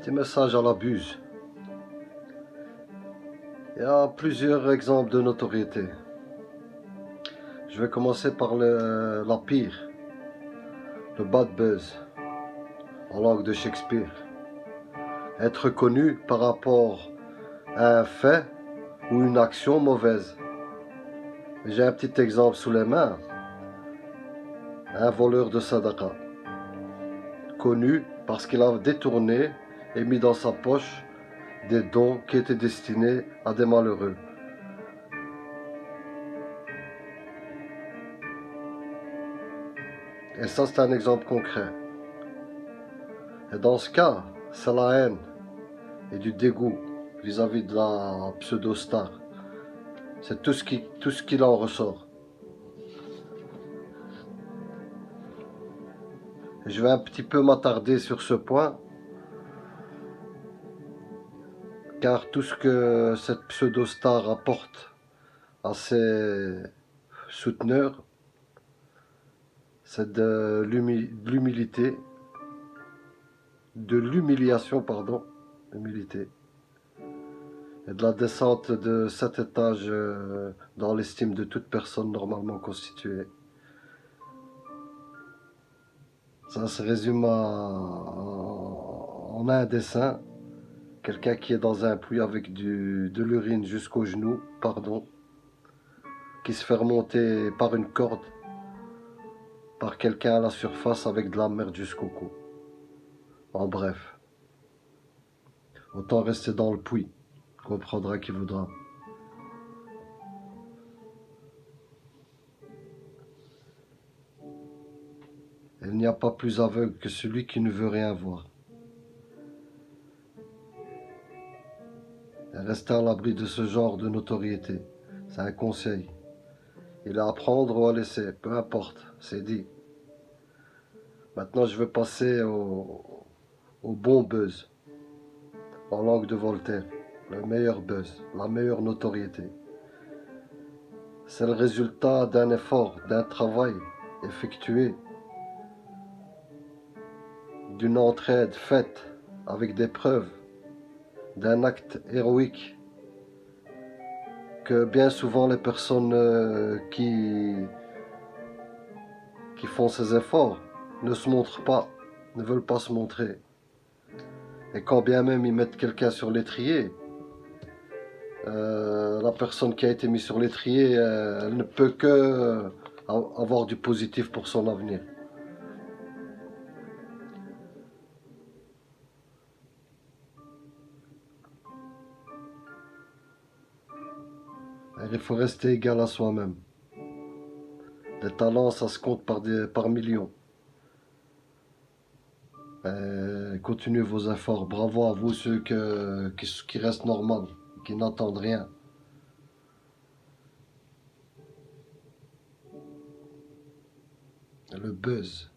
Petit message à la buse. Il y a plusieurs exemples de notoriété. Je vais commencer par la pire, le bad buzz, en langue de Shakespeare. Être connu par rapport à un fait ou une action mauvaise. J'ai un petit exemple sous les mains. Un voleur de sadaqa, connu parce qu'il a détourné et mis dans sa poche des dons qui étaient destinés à des malheureux. Et ça, c'est un exemple concret. Et dans ce cas, c'est la haine et du dégoût vis-à-vis de la pseudo-star. C'est tout ce qu'il en ressort. Et je vais un petit peu m'attarder sur ce point, car tout ce que cette pseudo-star apporte à ses souteneurs, c'est de l'humilité, de l'humiliation, pardon, humilité, et de la descente de 7 étages dans l'estime de toute personne normalement constituée. Ça se résume en un dessin, quelqu'un qui est dans un puits avec de l'urine jusqu'aux genoux, pardon, qui se fait remonter par une corde, par quelqu'un à la surface avec de la merde jusqu'au cou. En bref, autant rester dans le puits, comprendra qui voudra. Il n'y a pas plus aveugle que celui qui ne veut rien voir. Et rester à l'abri de ce genre de notoriété, c'est un conseil. Il est à prendre ou à laisser, peu importe, c'est dit. Maintenant, je vais passer au bon buzz, en langue de Voltaire. Le meilleur buzz, la meilleure notoriété. C'est le résultat d'un effort, d'un travail effectué, d'une entraide faite avec des preuves, d'un acte héroïque que bien souvent les personnes qui font ces efforts ne se montrent pas, ne veulent pas se montrer. Et quand bien même ils mettent quelqu'un sur l'étrier, la personne qui a été mise sur l'étrier, elle ne peut que avoir du positif pour son avenir. Il faut rester égal à soi-même. Les talents, ça se compte par millions. Continuez vos efforts. Bravo à vous ceux qui restent normaux, qui n'entendent rien. Le buzz.